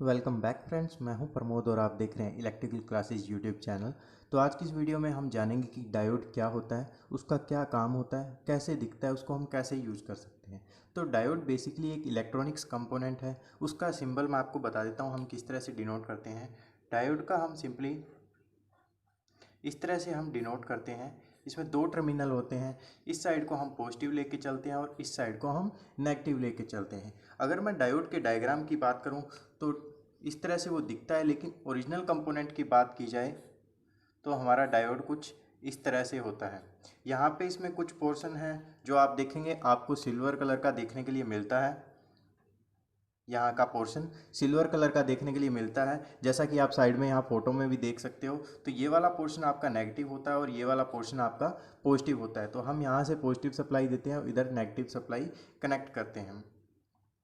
Welcome back friends, मैं हूं प्रमोद और आप देख रहे हैं इलेक्ट्रिकल क्लासेस यूट्यूब चैनल। तो आज की इस वीडियो में हम जानेंगे कि डायोड क्या होता है, उसका क्या काम होता है, कैसे दिखता है, उसको हम कैसे यूज़ कर सकते हैं। तो डायोड बेसिकली एक इलेक्ट्रॉनिक्स कंपोनेंट है। उसका सिंबल मैं आपको बता देता हूँ हम किस तरह से डिनोट करते हैं। डायोड का हम सिंपली इस तरह से हम डिनोट करते हैं। इसमें दो टर्मिनल होते हैं, इस साइड को हम पॉजिटिव लेके चलते हैं और इस साइड को हम नेगेटिव लेके चलते हैं। अगर मैं डायोड के डायग्राम की बात करूं तो इस तरह से वो दिखता है, लेकिन ओरिजिनल कंपोनेंट की बात की जाए तो हमारा डायोड कुछ इस तरह से होता है। यहाँ पे इसमें कुछ पोर्शन है जो आप देखेंगे आपको सिल्वर कलर का देखने के लिए मिलता है। यहाँ का पोर्शन सिल्वर कलर का देखने के लिए मिलता है, जैसा कि आप साइड में यहाँ फोटो में भी देख सकते हो। तो ये वाला पोर्शन आपका नेगेटिव होता है और ये वाला पोर्शन आपका पॉजिटिव होता है। तो हम यहाँ से पॉजिटिव सप्लाई देते हैं और इधर नेगेटिव सप्लाई कनेक्ट करते हैं।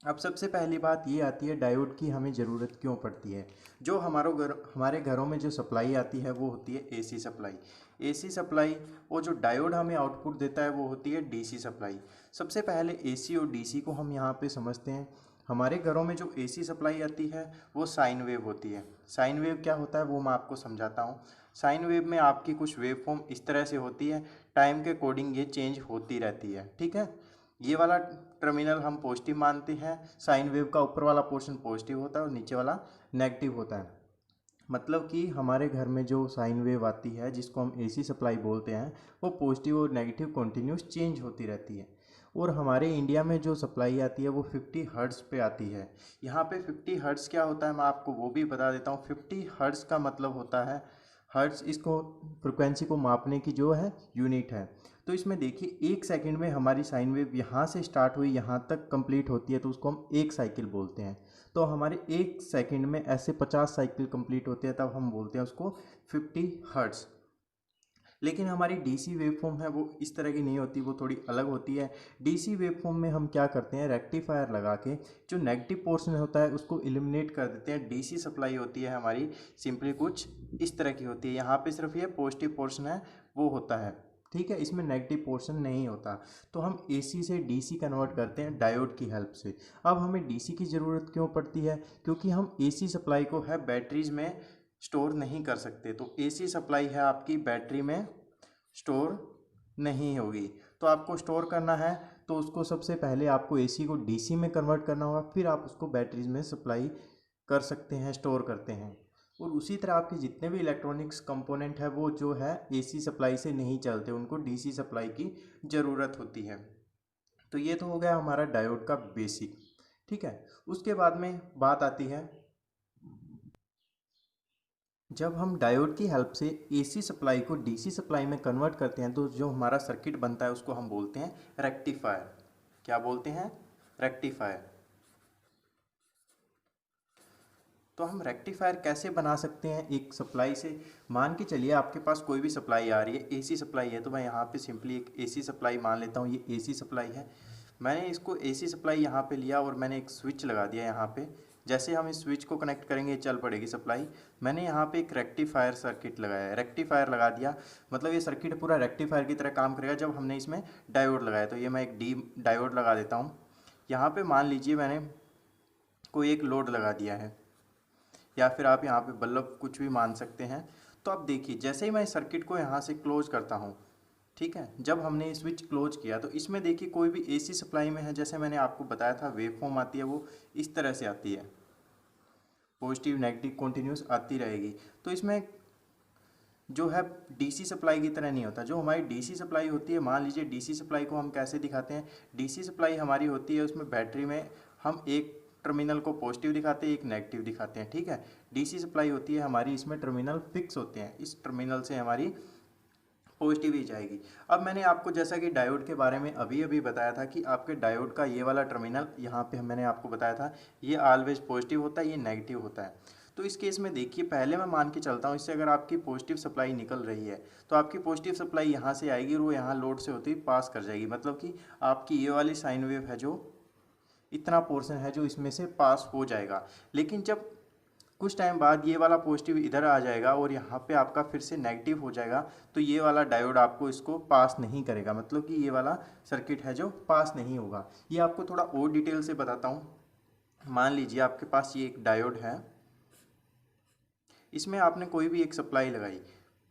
अब सबसे पहली बात ये आती है डायोड की हमें ज़रूरत क्यों पड़ती है। जो हमारे घरों में जो सप्लाई आती है वो होती है एसी सप्लाई। एसी सप्लाई और जो डायोड हमें आउटपुट देता है वो होती है डीसी सप्लाई। सबसे पहले एसी और डीसी को हम यहाँ पे समझते हैं। हमारे घरों में जो एसी सप्लाई आती है वो साइन वेव होती है। साइन वेव क्या होता है वो मैं आपको समझाता हूँ। साइन वेव में आपकी कुछ वेव फॉर्म इस तरह से होती है, टाइम के अकॉर्डिंग ये चेंज होती रहती है। ठीक है, ये वाला टर्मिनल हम पॉजिटिव मानते हैं। साइन वेव का ऊपर वाला पोर्शन पॉजिटिव होता है और नीचे वाला नेगेटिव होता है। मतलब कि हमारे घर में जो साइन वेव आती है जिसको हम एसी सप्लाई बोलते हैं वो पॉजिटिव और नेगेटिव कंटिन्यूस चेंज होती रहती है। और हमारे इंडिया में जो सप्लाई आती है वो 50 हर्ट्ज़ पे आती है। यहाँ पे 50 हर्ट्ज़ क्या होता है मैं आपको वो भी बता देता हूँ। 50 हर्ट्ज़ का मतलब होता है, हर्ट्ज़ इसको फ्रिक्वेंसी को मापने की जो है यूनिट है। तो इसमें देखिए 1 सेकंड में हमारी साइन वेव यहाँ से स्टार्ट हुई यहाँ तक कंप्लीट होती है तो उसको हम 1 साइकिल बोलते हैं। तो हमारे 1 सेकंड में ऐसे 50 साइकिल कंप्लीट होते हैं, तब हम बोलते हैं उसको 50 हर्ट्ज़। लेकिन हमारी डीसी वेवफॉर्म है वो इस तरह की नहीं होती, वो थोड़ी अलग होती है। डीसी वेवफॉर्म में हम क्या करते हैं, रेक्टिफायर लगा के जो नेगेटिव पोर्शन होता है उसको एलिमिनेट कर देते हैं। डीसी सप्लाई होती है हमारी सिंपली कुछ इस तरह की होती है। यहाँ पे सिर्फ ये पॉजिटिव पोर्शन है वो होता है। ठीक है, इसमें नेगेटिव पोर्शन नहीं होता। तो हम एसी से डीसी कन्वर्ट करते हैं डायोड की हेल्प से। अब हमें डीसी की ज़रूरत क्यों पड़ती है, क्योंकि हम एसी सप्लाई को है बैटरीज में स्टोर नहीं कर सकते। तो एसी सप्लाई है आपकी बैटरी में स्टोर नहीं होगी। तो आपको स्टोर करना है तो उसको सबसे पहले आपको एसी को डीसी में कन्वर्ट करना होगा, फिर आप उसको बैटरीज में सप्लाई कर सकते हैं, स्टोर करते हैं। और उसी तरह आपके जितने भी इलेक्ट्रॉनिक्स कंपोनेंट है वो जो है एसी सप्लाई से नहीं चलते, उनको डीसी सप्लाई की ज़रूरत होती है। तो ये तो हो गया हमारा डायोड का बेसिक। ठीक है, उसके बाद में बात आती है, जब हम डायोड की हेल्प से एसी सप्लाई को डीसी सप्लाई में कन्वर्ट करते हैं तो जो हमारा सर्किट बनता है उसको हम बोलते हैं रेक्टिफायर। क्या बोलते हैं, रेक्टिफायर। तो हम रेक्टिफायर कैसे बना सकते हैं एक सप्लाई से। मान के चलिए आपके पास कोई भी सप्लाई आ रही है, एसी सप्लाई है, तो मैं यहाँ पे सिंपली एक एसी सप्लाई मान लेता हूँ। ये एसी सप्लाई है, मैंने इसको एसी सप्लाई यहाँ पे लिया और मैंने एक स्विच लगा दिया यहाँ पे। जैसे हम इस स्विच को कनेक्ट करेंगे चल पड़ेगी सप्लाई। मैंने यहाँ पे एक रेक्टिफायर सर्किट लगाया है, रेक्टिफायर लगा दिया, मतलब ये सर्किट पूरा रेक्टिफायर की तरह काम करेगा जब हमने इसमें डायोड लगाया। तो ये मैं एक डी डायोड लगा देता हूँ। यहाँ पे मान लीजिए मैंने कोई एक लोड लगा दिया है, या फिर आप यहाँ पे बल्ब कुछ भी मान सकते हैं। तो अब देखिए जैसे ही मैं इस सर्किट को यहाँ से क्लोज करता हूँ, ठीक है, जब हमने स्विच क्लोज किया तो इसमें देखिए कोई भी एसी सप्लाई में है, जैसे मैंने आपको बताया था वेवफॉर्म आती है वो इस तरह से आती है, पॉजिटिव नेगेटिव कंटिन्यूस आती रहेगी। तो इसमें जो है डीसी सप्लाई की तरह नहीं होता। जो हमारी डीसी सप्लाई होती है, मान लीजिए डीसी सप्लाई को हम कैसे दिखाते हैं, डीसी सप्लाई हमारी होती है उसमें बैटरी में हम एक टर्मिनल को पॉजिटिव दिखाते हैं, एक नेगेटिव दिखाते हैं। ठीक है, डीसी सप्लाई होती है हमारी, इसमें टर्मिनल फिक्स होते हैं, इस टर्मिनल से हमारी पॉजिटिव ही जाएगी। अब मैंने आपको जैसा कि डायोड के बारे में अभी अभी बताया था कि आपके डायोड का ये वाला टर्मिनल यहाँ पे मैंने आपको बताया था ये ऑलवेज पॉजिटिव होता है, ये नेगेटिव होता है। तो इस केस में देखिए पहले मैं मान के चलता हूँ, इससे अगर आपकी पॉजिटिव सप्लाई निकल रही है तो आपकी पॉजिटिव सप्लाई यहाँ से आएगी और वो यहाँ लोड से होती पास कर जाएगी। मतलब कि आपकी ये वाली साइन वेव है जो इतना पोर्शन है जो इसमें से पास हो जाएगा। लेकिन जब कुछ टाइम बाद ये वाला पॉजिटिव इधर आ जाएगा और यहाँ पे आपका फिर से नेगेटिव हो जाएगा, तो ये वाला डायोड आपको इसको पास नहीं करेगा। मतलब कि ये वाला सर्किट है जो पास नहीं होगा। ये आपको थोड़ा और डिटेल से बताता हूँ। मान लीजिए आपके पास ये एक डायोड है, इसमें आपने कोई भी एक सप्लाई लगाई।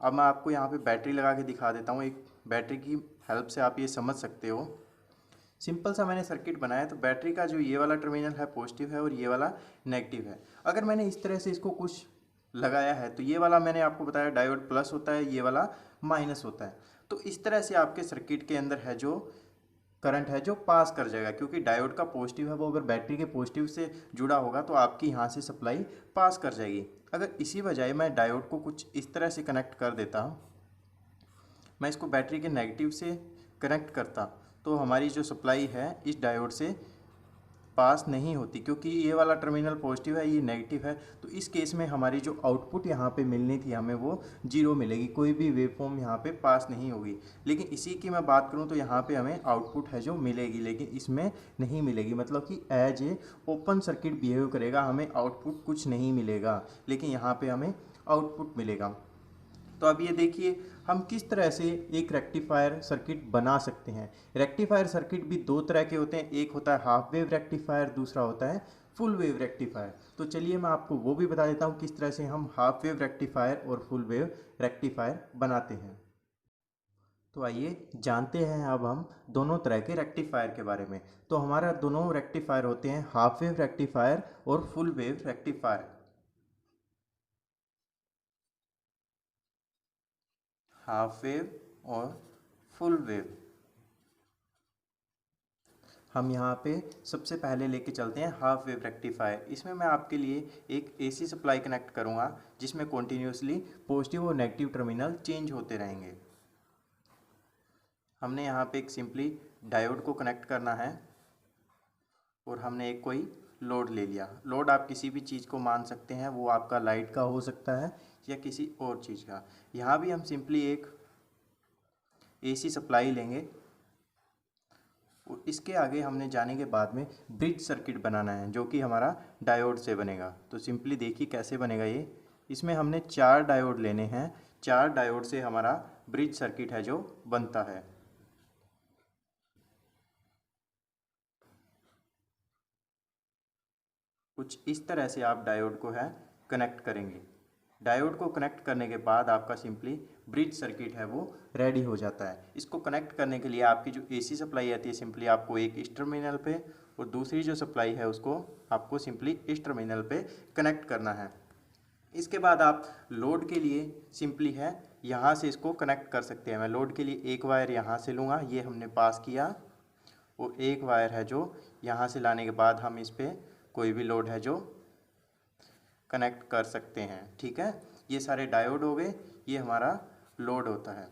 अब मैं आपको यहाँ पे बैटरी लगा के दिखा देता हूँ, एक बैटरी की हेल्प से आप ये समझ सकते हो। सिंपल सा मैंने सर्किट बनाया, तो बैटरी का जो ये वाला टर्मिनल है पॉजिटिव है और ये वाला नेगेटिव है। अगर मैंने इस तरह से इसको कुछ लगाया है तो ये वाला मैंने आपको बताया डायोड प्लस होता है, ये वाला माइनस होता है। तो इस तरह से आपके सर्किट के अंदर है जो करंट है जो पास कर जाएगा, क्योंकि डायोड का पॉजिटिव है वो अगर बैटरी के पॉजिटिव से जुड़ा होगा तो आपकी यहाँ से सप्लाई पास कर जाएगी। अगर इसी बजाय मैं डायोड को कुछ इस तरह से कनेक्ट कर देता, मैं इसको बैटरी के नेगेटिव से कनेक्ट करता, तो हमारी जो सप्लाई है इस डायोड से पास नहीं होती, क्योंकि ये वाला टर्मिनल पॉजिटिव है, ये नेगेटिव है। तो इस केस में हमारी जो आउटपुट यहाँ पे मिलनी थी हमें वो जीरो मिलेगी, कोई भी वेवफॉर्म यहाँ पे पास नहीं होगी। लेकिन इसी की मैं बात करूँ तो यहाँ पे हमें आउटपुट है जो मिलेगी, लेकिन इसमें नहीं मिलेगी, मतलब कि as a open circuit behave करेगा, हमें आउटपुट कुछ नहीं मिलेगा, लेकिन यहाँ पर हमें आउटपुट मिलेगा। तो अब ये देखिए हम किस तरह से एक रेक्टिफायर सर्किट बना सकते हैं। रेक्टिफायर सर्किट भी दो तरह के होते हैं, एक होता है हाफ वेव रेक्टिफायर, दूसरा होता है फुल वेव रेक्टिफायर। तो चलिए मैं आपको वो भी बता देता हूँ किस तरह से हम हाफ वेव रेक्टिफायर और फुल वेव रेक्टिफायर बनाते हैं। तो आइए जानते हैं अब हम दोनों तरह के रेक्टिफायर के बारे में। तो हमारा दोनों रेक्टिफायर होते हैं हाफ वेव रेक्टिफायर और full wave rectifier. Half wave और फुल वेव। हम यहाँ पे सबसे पहले लेके चलते हैं हाफ वेव रेक्टिफायर। इसमें मैं आपके लिए एक एसी सप्लाई कनेक्ट करूँगा जिसमें कॉन्टीन्यूसली पॉजिटिव और नेगेटिव टर्मिनल चेंज होते रहेंगे। हमने यहाँ पे एक सिंपली डायोड को कनेक्ट करना है और हमने एक कोई लोड ले लिया। लोड आप किसी भी चीज़ को मान सकते हैं, वो आपका लाइट का हो सकता है या किसी और चीज़ का। यहाँ भी हम सिंपली एक एसी सप्लाई लेंगे और इसके आगे हमने जाने के बाद में ब्रिज सर्किट बनाना है जो कि हमारा डायोड से बनेगा। तो सिंपली देखिए कैसे बनेगा ये। इसमें हमने 4 डायोड लेने हैं, 4 डायोड से हमारा ब्रिज सर्किट है जो बनता है। कुछ इस तरह से आप डायोड को है कनेक्ट करेंगे। डायोड को कनेक्ट करने के बाद आपका सिंपली ब्रिज सर्किट है वो रेडी हो जाता है। इसको कनेक्ट करने के लिए आपकी जो एसी सप्लाई आती है सिंपली आपको एक इस टर्मिनल पे और दूसरी जो सप्लाई है उसको आपको सिंपली इस टर्मिनल पे कनेक्ट करना है। इसके बाद आप लोड के लिए सिंपली है यहाँ से इसको कनेक्ट कर सकते हैं। मैं लोड के लिए एक वायर यहाँ से लूँगा, ये हमने पास किया, और एक वायर है जो यहाँ से लाने के बाद हम इस पर कोई भी लोड है जो कनेक्ट कर सकते हैं। ठीक है, ये सारे डायोड हो गए, ये हमारा लोड होता है।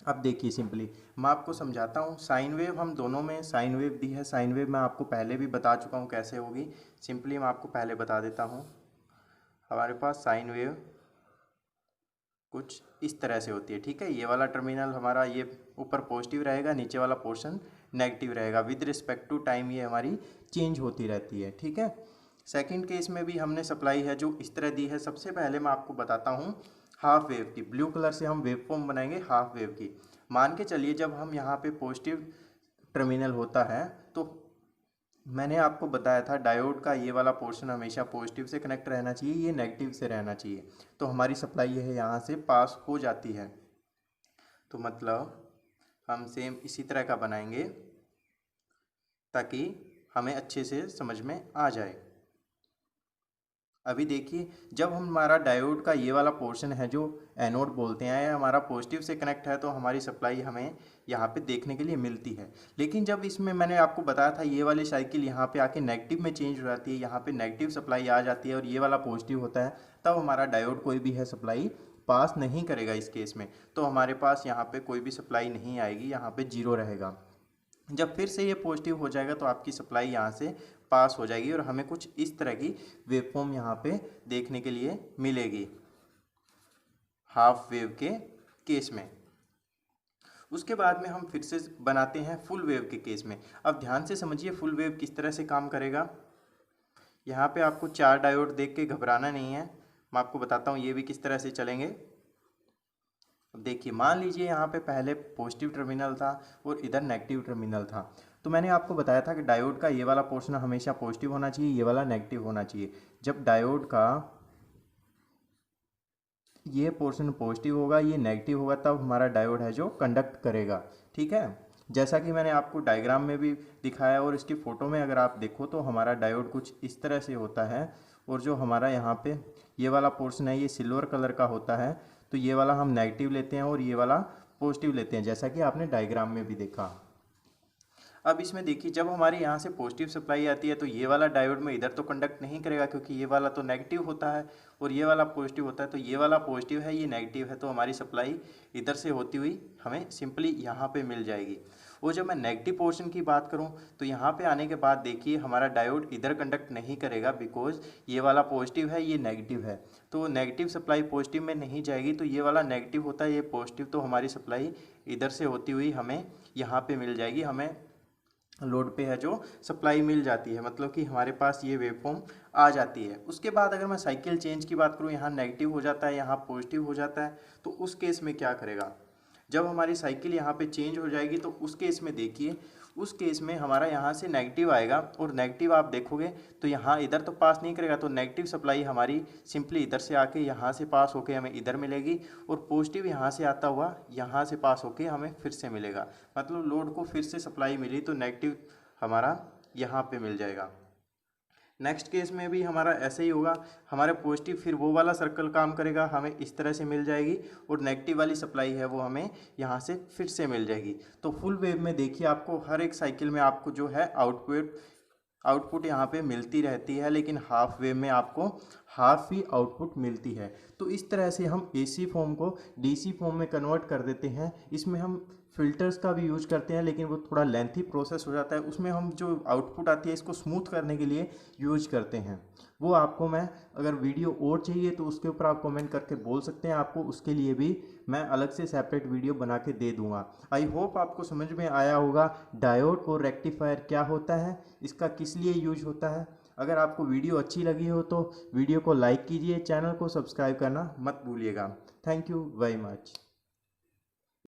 अब देखिए सिंपली मैं आपको समझाता हूँ। साइन वेव हम दोनों में साइन वेव दी है। साइन वेव मैं आपको पहले भी बता चुका हूँ कैसे होगी, सिंपली मैं आपको पहले बता देता हूँ। हमारे पास साइन वेव कुछ इस तरह से होती है। ठीक है, ये वाला टर्मिनल हमारा ये ऊपर पॉजिटिव रहेगा, नीचे वाला पोर्शन नेगेटिव रहेगा। विद रिस्पेक्ट टू टाइम ये हमारी चेंज होती रहती है। ठीक है, सेकंड केस में भी हमने सप्लाई है जो इस तरह दी है। सबसे पहले मैं आपको बताता हूँ हाफ वेव की। ब्लू कलर से हम वेव फॉर्म बनाएंगे हाफ वेव की। मान के चलिए जब हम यहाँ पे पॉजिटिव टर्मिनल होता है तो मैंने आपको बताया था डायोड का ये वाला पोर्शन हमेशा पॉजिटिव से कनेक्ट रहना चाहिए, ये नेगेटिव से रहना चाहिए। तो हमारी सप्लाई है यहाँ से पास हो जाती है। तो मतलब हम सेम इसी तरह का बनाएंगे ताकि हमें अच्छे से समझ में आ जाए। अभी देखिए जब हमारा डायोड का ये वाला पोर्शन है जो एनोड बोलते हैं, हमारा पॉजिटिव से कनेक्ट है तो हमारी सप्लाई हमें यहाँ पे देखने के लिए मिलती है। लेकिन जब इसमें मैंने आपको बताया था ये वाली साइकिल यहाँ पे आके नेगेटिव में चेंज हो जाती है, यहाँ पे नेगेटिव सप्लाई आ जाती है और ये वाला पॉजिटिव होता है, तब हमारा डायोड कोई भी है सप्लाई पास नहीं करेगा इस केस में। तो हमारे पास यहाँ पर कोई भी सप्लाई नहीं आएगी, यहाँ पर जीरो रहेगा। जब फिर से ये पॉजिटिव हो जाएगा तो आपकी सप्लाई यहाँ से पास हो जाएगी और हमें कुछ इस तरह की वेवफॉर्म यहाँ पे देखने के लिए मिलेगी हाफ वेव के केस में। उसके बाद में हम फिर से बनाते हैं फुल वेव के केस में। अब ध्यान से समझिए फुल वेव किस तरह से काम करेगा। यहाँ पे आपको 4 डायोड देख के घबराना नहीं है, मैं आपको बताता हूँ ये भी किस तरह से चलेंगे। देखिए मान लीजिए यहाँ पे पहले पॉजिटिव टर्मिनल था और इधर नेगेटिव टर्मिनल था। तो मैंने आपको बताया था कि डायोड का ये वाला पोर्शन हमेशा पॉजिटिव होना चाहिए, ये वाला नेगेटिव होना चाहिए। जब डायोड का ये पोर्शन पॉजिटिव होगा, ये नेगेटिव होगा, तब हमारा डायोड है जो कंडक्ट करेगा। ठीक है, जैसा कि मैंने आपको डायग्राम में भी दिखाया और इसकी फ़ोटो में अगर आप देखो तो हमारा डायोड कुछ इस तरह से होता है। और जो हमारा यहाँ पे ये वाला पोर्शन है ये सिल्वर कलर का होता है, तो ये वाला हम नेगेटिव लेते हैं और ये वाला पॉजिटिव लेते हैं, जैसा कि आपने डायग्राम में भी देखा। अब इसमें देखिए, जब हमारे यहाँ से पॉजिटिव सप्लाई आती है तो ये वाला डायोड में इधर तो कंडक्ट नहीं करेगा, क्योंकि ये वाला तो नेगेटिव होता है और ये वाला पॉजिटिव होता है। तो ये वाला पॉजिटिव है, ये नेगेटिव है, तो हमारी सप्लाई इधर से होती हुई हमें सिंपली यहाँ पे मिल जाएगी। और जब मैं नेगेटिव पोर्शन की बात करूँ तो यहाँ पे आने के बाद देखिए हमारा डायोड इधर कंडक्ट नहीं करेगा, बिकॉज ये वाला पॉजिटिव है, ये नेगेटिव है, तो नेगेटिव सप्लाई पॉजिटिव में नहीं जाएगी। तो ये वाला नेगेटिव होता है, ये पॉजिटिव, तो हमारी सप्लाई इधर से होती हुई हमें यहाँ पे मिल जाएगी, हमें लोड पे है जो सप्लाई मिल जाती है, मतलब कि हमारे पास ये वेवफॉर्म आ जाती है। उसके बाद अगर मैं साइकिल चेंज की बात करूँ, यहाँ नेगेटिव हो जाता है, यहाँ पॉजिटिव हो जाता है, तो उस केस में क्या करेगा, जब हमारी साइकिल यहाँ पे चेंज हो जाएगी तो उस केस में देखिए, उस केस में हमारा यहाँ से नेगेटिव आएगा और नेगेटिव आप देखोगे तो यहाँ इधर तो पास नहीं करेगा, तो नेगेटिव सप्लाई हमारी सिंपली इधर से आके यहाँ से पास होके हमें इधर मिलेगी और पॉजिटिव यहाँ से आता हुआ यहाँ से पास होके हमें फिर से मिलेगा, मतलब लोड को फिर से सप्लाई मिली तो नेगेटिव हमारा यहाँ पे मिल जाएगा। नेक्स्ट केस में भी हमारा ऐसे ही होगा, हमारे पॉजिटिव फिर वो वाला सर्कल काम करेगा, हमें इस तरह से मिल जाएगी और नेगेटिव वाली सप्लाई है वो हमें यहाँ से फिर से मिल जाएगी। तो फुल वेव में देखिए आपको हर एक साइकिल में आपको जो है आउटपुट यहाँ पे मिलती रहती है, लेकिन हाफ वेव में आपको हाफ ही आउटपुट मिलती है। तो इस तरह से हम एसी फॉर्म को डीसी फॉर्म में कन्वर्ट कर देते हैं। इसमें हम फिल्टर्स का भी यूज करते हैं, लेकिन वो थोड़ा लेंथी प्रोसेस हो जाता है, उसमें हम जो आउटपुट आती है इसको स्मूथ करने के लिए यूज करते हैं। वो आपको मैं अगर वीडियो और चाहिए तो उसके ऊपर आप कमेंट करके बोल सकते हैं, आपको उसके लिए भी मैं अलग से सेपरेट वीडियो बना के दे दूंगा। आई होप आपको समझ में आया होगा डायोड और रेक्टिफायर क्या होता है, इसका किस लिए यूज होता है। अगर आपको वीडियो अच्छी लगी हो तो वीडियो को लाइक कीजिए, चैनल को सब्सक्राइब करना मत भूलिएगा। Thank you very much.